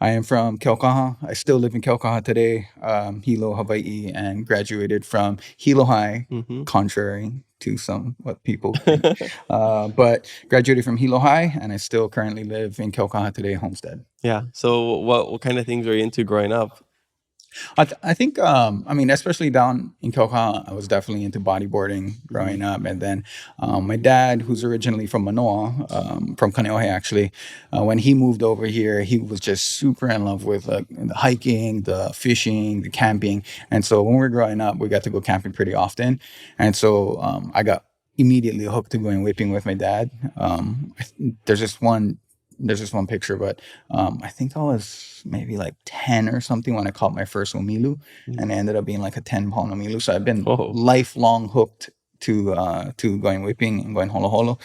I am from Kūhaʻo. I still live in Kūhaʻo today, Hilo, Hawaii, and graduated from Hilo High, Mm-hmm. contrary to some what people think. But graduated from Hilo High, and I still currently live in Kūhaʻo today, Homestead. Yeah. So what kind of things were you into growing up? I think, I mean, especially down in Kūhaʻo, I was definitely into bodyboarding growing up. And then my dad, who's originally from Manoa, from Kaneohe actually, when he moved over here, he was just super in love with the hiking, the fishing, the camping. And so when we were growing up, we got to go camping pretty often. And so I got immediately hooked to going whipping with my dad. There's just one picture, but I think I was maybe like 10 or something when I caught my first omilu, and it ended up being like a 10-pound omilu. So I've been Oh. lifelong hooked to going whipping and going holo holo.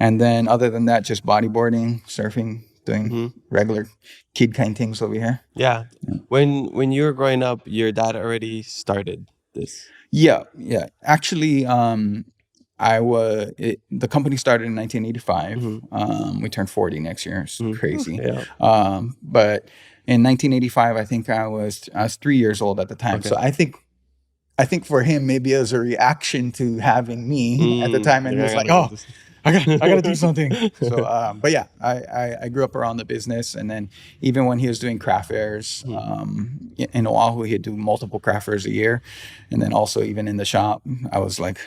And then other than that, just bodyboarding, surfing, doing regular kid kind things over here. Yeah. When you were growing up, your dad already started this. Yeah. Actually, the company started in 1985. We turned 40 next year. It's crazy. Yeah. But in 1985, I think I was 3 years old at the time. Okay. So I think for him, maybe it was a reaction to having me at the time, and he was like, "Oh, I gotta do something." So, but yeah, I grew up around the business, and then even when he was doing craft fairs in Oahu, he'd do multiple craft fairs a year, and then also even in the shop, I was like,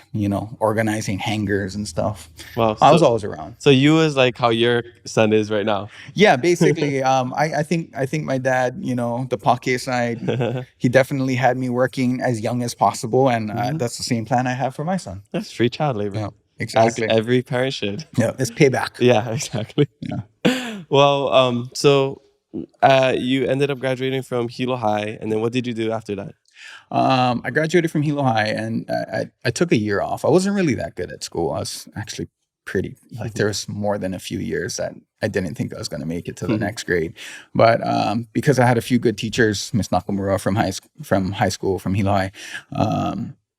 organizing hangers and stuff. Well, I was always around. So you was like how your son is right now. Yeah, basically. I think my dad, the pocket side, he definitely had me working as young as possible, and that's the same plan I have for my son. That's free child labor. Yeah. Exactly. As every parent should. Yeah, it's payback. Yeah, exactly. Yeah. Well, so you ended up graduating from Hilo High, and then what did you do after that? I graduated from Hilo High, and I took a year off. I wasn't really that good at school. I was actually pretty, like there was more than a few years that I didn't think I was going to make it to the next grade. But because I had a few good teachers, Miss Nakamura from high school, from Hilo High,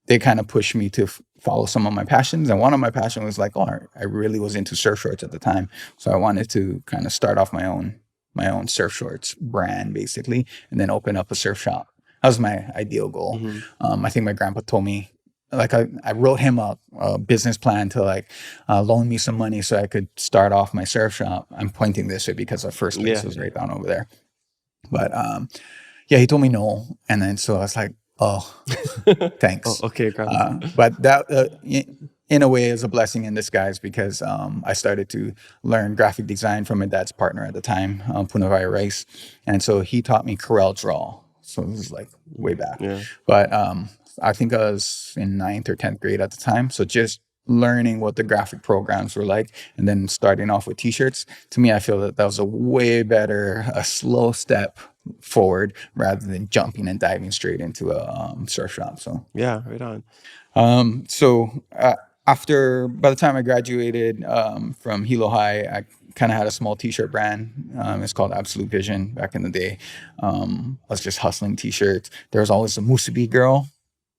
they kind of pushed me to follow some of my passions. And one of my passions was like, I really was into surf shorts at the time. So I wanted to kind of start off my own surf shorts brand, basically, and then open up a surf shop. That was my ideal goal. I think my grandpa told me, like, I wrote him a business plan to loan me some money so I could start off my surf shop. I'm pointing this way because our first place was right down over there. But he told me no. And then so I was like, oh, thanks. Oh, okay, grandpa. But that in a way is a blessing in disguise, because I started to learn graphic design from my dad's partner at the time, Punavai Rice. And so he taught me Corel Draw. So this is like way back. Yeah. But I think I was in 9th or 10th grade at the time. So just learning what the graphic programs were like, and then starting off with t-shirts, to me, I feel that was a way better, a slow step forward rather than jumping and diving straight into a surf shop. So yeah, right on. By the time I graduated from Hilo High, I kind of had a small t-shirt brand. It's called Absolute Vision. Back in the day, I was just hustling t-shirts. There was always a Musubi girl,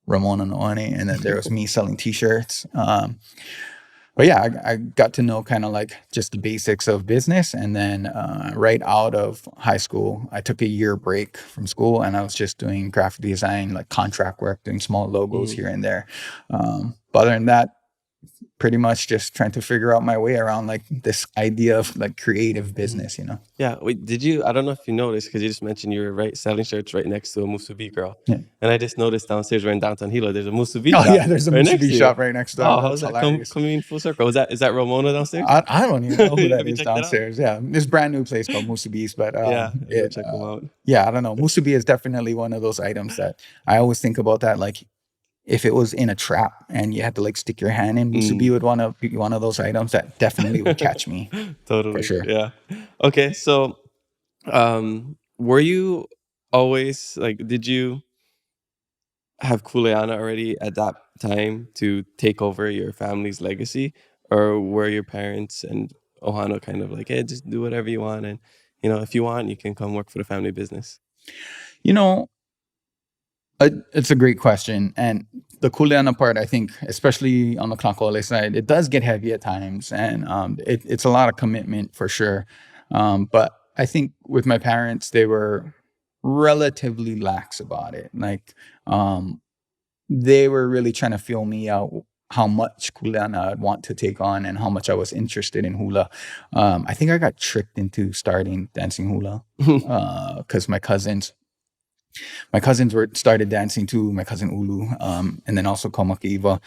Ramona Noane, and then there was me selling t-shirts. But yeah, I got to know kind of like just the basics of business. And then right out of high school, I took a year break from school, and I was just doing graphic design, like contract work, doing small logos here and there. But other than that, pretty much just trying to figure out my way around like this idea of like creative business, Yeah. Wait, I don't know if you noticed, because you just mentioned you were selling shirts right next to a Musubi girl. Yeah. And I just noticed downstairs, we're in downtown Hilo, there's a Musubi shop. Oh yeah, there's a Musubi shop right next door. Oh, how's that coming full circle? Is that Ramona downstairs? I don't even know who that is downstairs. Yeah, this brand new place called Musubi's, but check them out. Yeah, I don't know. Musubi is definitely one of those items that I always think about, that like, if it was in a trap and you had to like stick your hand in, Musubi would want to be one of those items that definitely would catch me. Totally. For sure. Yeah. Okay. So, were you always like, did you have Kuleana already at that time to take over your family's legacy? Or were your parents and Ohana kind of like, hey, just do whatever you want, and, if you want, you can come work for the family business? It's a great question. And the kuleana part, I think, especially on the Kūhaʻo side, it does get heavy at times. And it's a lot of commitment for sure. But I think with my parents, they were relatively lax about it. Like, they were really trying to feel me out how much kuleana I'd want to take on and how much I was interested in hula. I think I got tricked into starting dancing hula because my cousins were started dancing too. My cousin Ulu, and then also Komakiva.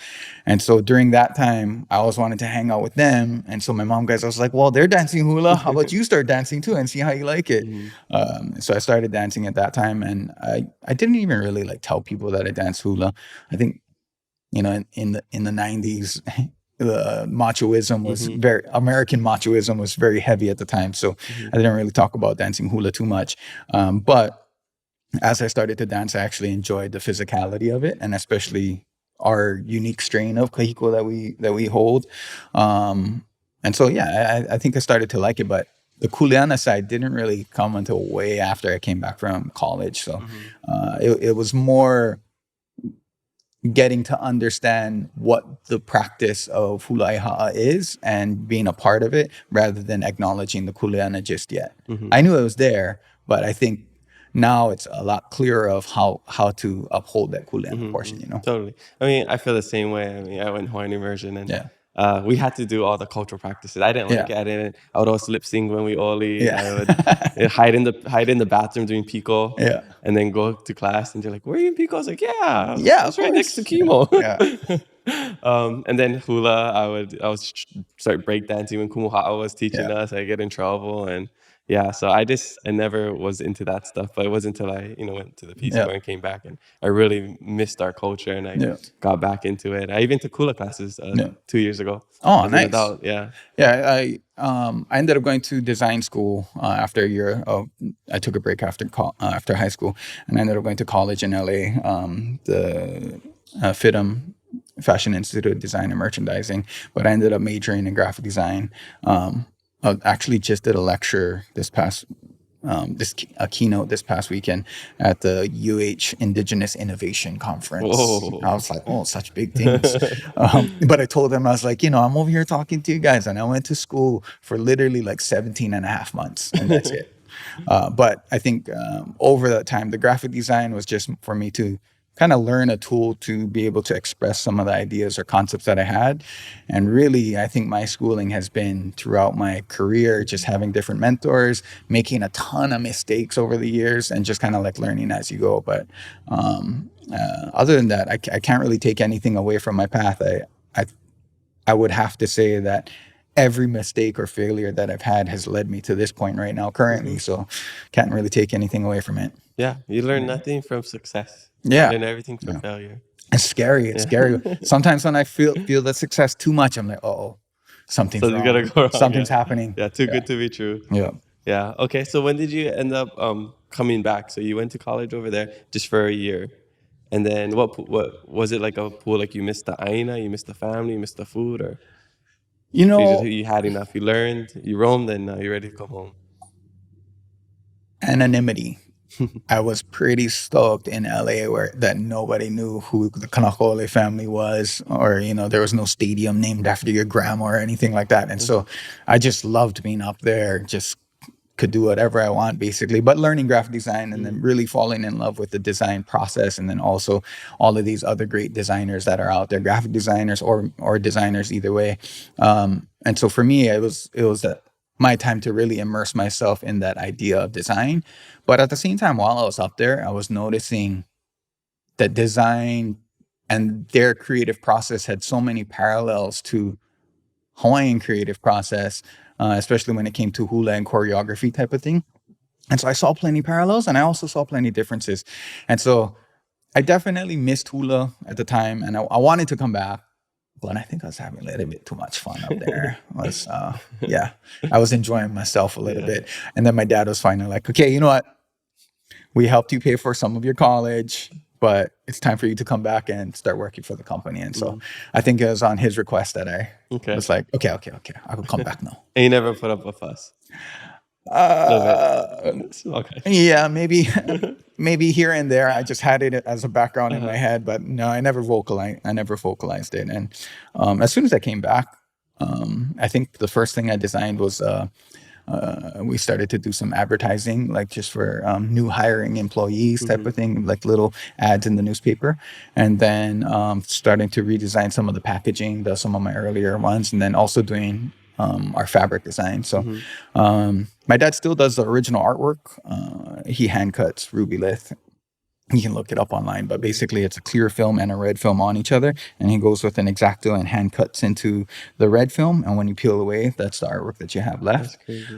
And so during that time, I always wanted to hang out with them. And so my mom guys, I was like, well, they're dancing hula. How about you start dancing too and see how you like it? Mhm. So I started dancing at that time, and I didn't even really like tell people that I danced hula. I think, you know, in the 90s, the machoism was Mhm. very American machoism was very heavy at the time. So Mhm. I didn't really talk about dancing hula too much. But as I started to dance, I actually enjoyed the physicality of it, and especially our unique strain of kahiko that we hold. And so, yeah, I think I started to like it, but the kuleana side didn't really come until way after I came back from college. So Mhm. it was more getting to understand what the practice of hula iha'a is and being a part of it rather than acknowledging the kuleana just yet. Mhm. I knew it was there, but I think now it's a lot clearer of how to uphold that kuleana Mhm, portion, mhm. you know? Totally. I mean, I feel the same way. I mean, I went Hawaiian immersion and Yeah. we had to do all the cultural practices. I didn't like Yeah. it. I would always lip sync when we oli. Yeah. I would hide in the bathroom doing pico, Yeah. and then go to class. And they're like, "Where are you in pico?" I was like, "Yeah, I Yeah, of was right next to course. Yeah. chemo." Yeah. And then hula, I was start breakdancing when Kūhaʻo was teaching Yeah. us. I get in trouble, and yeah, so I never was into that stuff. But it wasn't until I went to the Peace Yeah. Corps and came back, and I really missed our culture, and I Yeah. got back into it. I even took hula classes Yeah. 2 years ago Oh, as an nice. adult. Yeah. Yeah, I ended up going to design school after a year. I took a break after high school, and I ended up going to college in LA, the FITM, Fashion Institute of Design and Merchandising. But I ended up majoring in graphic design. I actually just did a lecture a keynote this past weekend at the UH Indigenous Innovation Conference. I Whoa. was like, oh, such big things. But I told them, I was like, I'm over here talking to you guys, and I went to school for literally like 17 and a half months, and that's it. But I think over that time, the graphic design was just for me to kind of learn a tool to be able to express some of the ideas or concepts that I had. And really, I think my schooling has been throughout my career, just having different mentors, making a ton of mistakes over the years, and just kind of like learning as you go. But other than that, I can't really take anything away from my path. I I would have to say that every mistake or failure that I've had has led me to this point right now, currently. Mhm. So can't really take anything away from it. Yeah, you learn nothing from success. Yeah. You learn everything from Yeah. failure. It's scary. It's Yeah. scary. Sometimes when I feel the success too much, I'm like, oh, something's Something's gonna wrong. go wrong. Something's Yeah. happening. Yeah. Too Yeah. good to be true. Yeah. Yeah. Okay. So when did you end up coming back? So you went to college over there just for a year, and then what was it like a pool? Like you missed the aina, you missed the family, you missed the food, or You know, you had enough? You learned, you roamed, and now you're ready to come home. anonymity. I was pretty stoked in LA where that nobody knew who the Kanakole family was, or there was no stadium named after your grandma or anything like that. And so I just loved being up there, just could do whatever I want basically, but learning graphic design and then Mm. really falling in love with the design process, and then also all of these other great designers that are out there, graphic designers or designers either way. And so for me, it was my time to really immerse myself in that idea of design. But at the same time, while I was up there, I was noticing that design and their creative process had so many parallels to Hawaiian creative process, especially when it came to hula and choreography type of thing. And so I saw plenty parallels, and I also saw plenty differences. And so I definitely missed hula at the time, and I wanted to come back, but I think I was having a little bit too much fun up there. Yeah, I was enjoying myself a little Yeah. bit. And then my dad was finally like, okay, you know what? We helped you pay for some of your college, but it's time for you to come back and start working for the company. And so Mm. I think it was on his request that I Okay. was like, okay, I will come back now. And you never put up a fuss. A little Uh, bit. Okay. yeah, maybe here and there. I just had it as a background in my Uh-huh. head, but no, I never vocalized it. And as soon as I came back, I think the first thing I designed was We started to do some advertising, like just for new hiring employees type of thing, like little ads in the newspaper. And then starting to redesign some of the packaging, some of my earlier ones, and then also doing our fabric design. So my dad still does the original artwork. He hand cuts ruby lith. You can look it up online, but basically it's a clear film and a red film on each other, and he goes with an X-Acto and hand cuts into the red film, and when you peel away, that's the artwork that you have left. That's crazy.